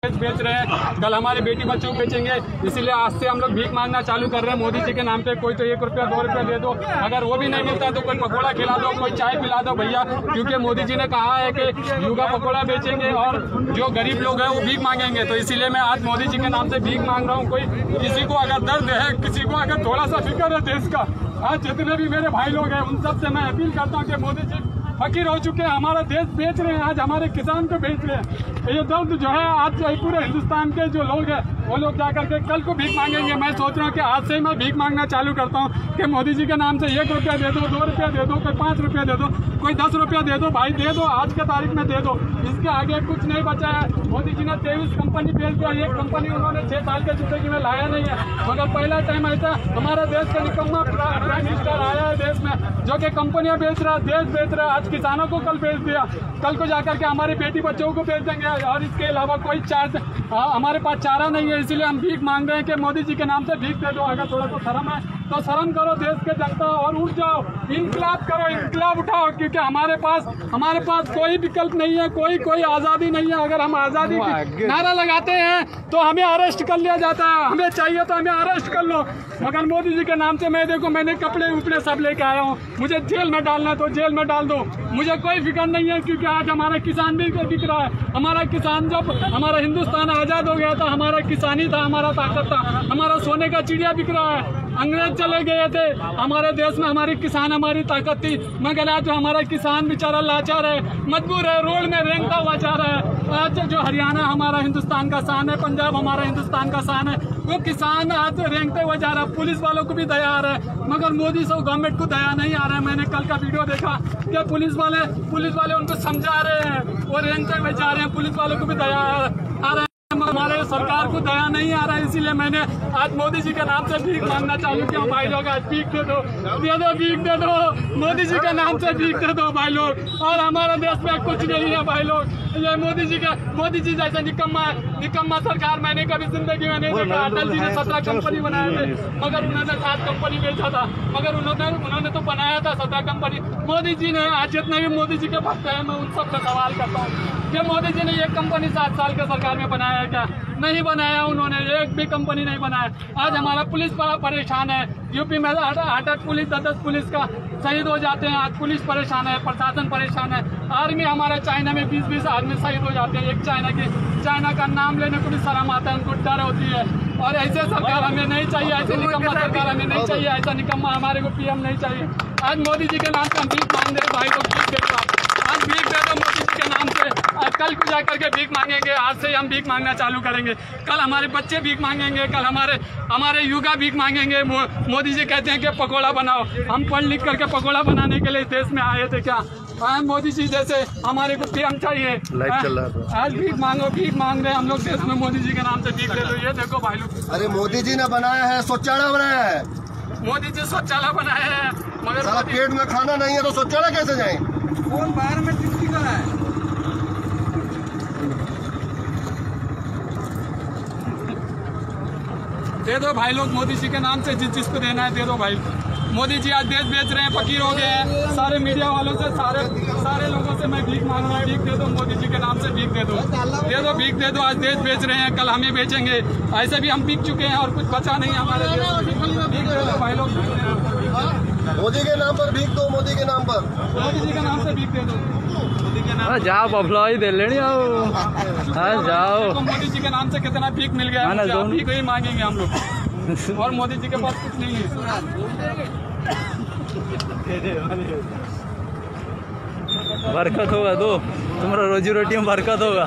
बेच रहे हैं, कल हमारे बेटी बच्चों को बेचेंगे, इसीलिए आज से हम लोग भीख मांगना चालू कर रहे हैं मोदी जी के नाम पे। कोई तो 1 रुपया 2 रुपया दे दो, अगर वो भी नहीं मिलता तो कोई पकौड़ा खिला दो, कोई चाय पिला दो भैया, क्योंकि मोदी जी ने कहा है कि युगा पकौड़ा बेचेंगे और जो गरीब लोग हैं वो भीख मांगेंगे। तो इसीलिए मैं आज मोदी जी के नाम से भीख मांग रहा हूँ। कोई किसी को अगर दर्द है, किसी को अगर थोड़ा सा फिक्र है देश का, आज जितने भी मेरे भाई लोग हैं उन सब से मैं अपील करता हूँ कि मोदी जी फकीर हो चुके हैं, हमारा देश बेच रहे हैं, आज हमारे किसान को बेच रहे हैं। ये दर्द जो है आज पूरे हिंदुस्तान के जो लोग हैं वो लोग जा करके कल को भीख मांगेंगे। मैं सोच रहा हूँ कि आज से ही मैं भीख मांगना चालू करता हूँ कि मोदी जी के नाम से 1 रुपया दे दो, 2 रुपया दे दो, कोई 5 रुपया दे दो, कोई 10 रुपया दे दो, भाई दे दो, आज के तारीख में दे दो। इसके आगे कुछ नहीं बचा है। मोदी जी ने 23 कंपनी बेच दिया, 1 कंपनी उन्होंने 6 साल के जिंदगी में लाया नहीं है। मगर पहला टाइम ऐसा हमारा देश का निकम्मा प्राइम मिनिस्टर आया है देश में, जो कि कंपनियां बेच रहा है, देश बेच रहा है, आज किसानों को कल बेच दिया, कल को जाकर के हमारी बेटी बच्चों को बेच देंगे। और इसके अलावा कोई चार्ज हमारे पास चारा नहीं है, इसीलिए हम भीख मांग रहे हैं कि मोदी जी के नाम से भीख दे दो। अगर थोड़ा सा शर्म है तो शर्म करो देश के जनता और उठ जाओ, इंकलाब करो, इंकलाब उठाओ, क्योंकि हमारे पास कोई विकल्प नहीं है, कोई आज़ादी नहीं है। अगर हम आज़ादी की नारा लगाते हैं तो हमें अरेस्ट कर लिया जाता है, हमें चाहिए तो हमें अरेस्ट कर लो। मगर मोदी जी के नाम से मैं देखो, मैंने कपड़े उपड़े सब लेके आया हूँ, मुझे जेल में डालना है तो जेल में डाल दो, मुझे कोई फिक्र नहीं है। क्योंकि आज हमारा किसान भी बिक रहा है। हमारा किसान, जब हमारा हिंदुस्तान आज़ाद हो गया था, हमारा किसान ही था, हमारा ताकत था, हमारा सोने का चिड़िया बिक रहा है। अंग्रेज चले गए थे, हमारे देश में हमारी किसान हमारी ताकत थी, मगर आज जो हमारा किसान बेचारा लाचार है, मजबूर है, रोड में रेंगता हुआ जा रहा है। आज जो हरियाणा हमारा हिंदुस्तान का शान है, पंजाब हमारा हिंदुस्तान का शान है, वो किसान आज रेंगते हुए जा रहा है। पुलिस वालों को भी दया आ रहा है, मगर मोदी से गवर्नमेंट को दया नहीं आ रहा है। मैंने कल का वीडियो देखा कि पुलिस वाले उनको समझा रहे हैं, वो रेंगते हुए जा रहे हैं, पुलिस वालों को भी दया आ रहा है, हमारे सरकार को दया नहीं आ रहा है। इसीलिए मैंने आज मोदी जी के नाम से भीख मांगना चालू किया। भाई लोग आज भीख दे दो, भीख दे दो, मोदी जी के नाम से भीख दे दो भाई लोग। और हमारे देश में कुछ नहीं है भाई लोग, ये मोदी जी जैसा निकम्मा सरकार मैंने कभी जिंदगी में नहीं देखा। अटल जी ने 17 कंपनी बनाए थे, मगर उन्होंने 7 कंपनी बेचा था, मगर उन्होंने तो बनाया था 17 कंपनी। मोदी जी ने आज जितने भी मोदी जी के भक्त हैं, मैं उन सबसे सवाल करता हूँ कि मोदी जी ने 1 कंपनी 7 साल के सरकार में बनाया क्या? नहीं बनाया, उन्होंने 1 भी कंपनी नहीं बनाया। आज हमारा पुलिस बड़ा परेशान है, यूपी में 8 पुलिस 10 पुलिस का शहीद हो जाते हैं। आज पुलिस परेशान है, प्रशासन परेशान है, आर्मी हमारा चाइना में 20-20 आदमी शहीद हो जाते हैं। एक चाइना का नाम लेने को भी शर्म आता है, उनको डर होती है। और ऐसे सरकार हमें नहीं चाहिए, ऐसे निकम्मा सरकार हमें नहीं चाहिए, ऐसा निकम्मा हमारे को PM नहीं चाहिए। आज मोदी जी के नाम से हम भीख मांग रहे भाई, तो भीख दे दो, आज भीख दे दो मोदी जी के नाम से। आज कल को जाकर के भीख मांगेंगे, आज से ही हम भीख मांगना चालू करेंगे। कल हमारे बच्चे भीख मांगेंगे, कल हमारे युवा भीख मांगेंगे। मोदी जी कहते हैं कि पकौड़ा बनाओ, हम पढ़ लिख करके पकौड़ा बनाने के लिए देश में आए थे क्या? मोदी जी जैसे हमारे को PM चाहिए। आज भीख मांग रहे हम लोग देश में, मोदी जी के नाम से भीख दे दो। ये देखो भाई लोग, अरे मोदी जी ने बनाया है, शौचालय बनाया है, मोदी जी शौचालय बनाया है, मगर पेट में खाना नहीं है तो शौचालय कैसे जाए? कौन बाहर में ड्यूटी कर रहा है? दे दो भाई लोग, मोदी जी के नाम से जिस चीज को देना है दे दो भाई। मोदी जी आज देश बेच रहे हैं, फकीर हो गए हैं। सारे मीडिया वालों से, सारे लोगों से मैं भीख मांग रहा हूँ, भीख दे दो, मोदी जी के नाम से भीख दे दो, भीख दे दो। आज देश बेच रहे हैं, कल हमें बेचेंगे। ऐसे भी हम बिक चुके हैं और कुछ बचा नहीं हमारे देश में। भीख दे दो भाई लोग, मोदी के नाम पर भीख दो, मोदी के नाम पर, मोदी जी के नाम से भीख दे दो, मोदी के नाम। जाओ बफलाई दे लेनी जाओ। मोदी जी के नाम से कितना भीख मिल गया, भीख ही मांगेंगे हम लोग, और मोदी जी के पास कुछ नहीं है। बरकत होगा तो तुम्हारा रोजी रोटी में बरकत होगा।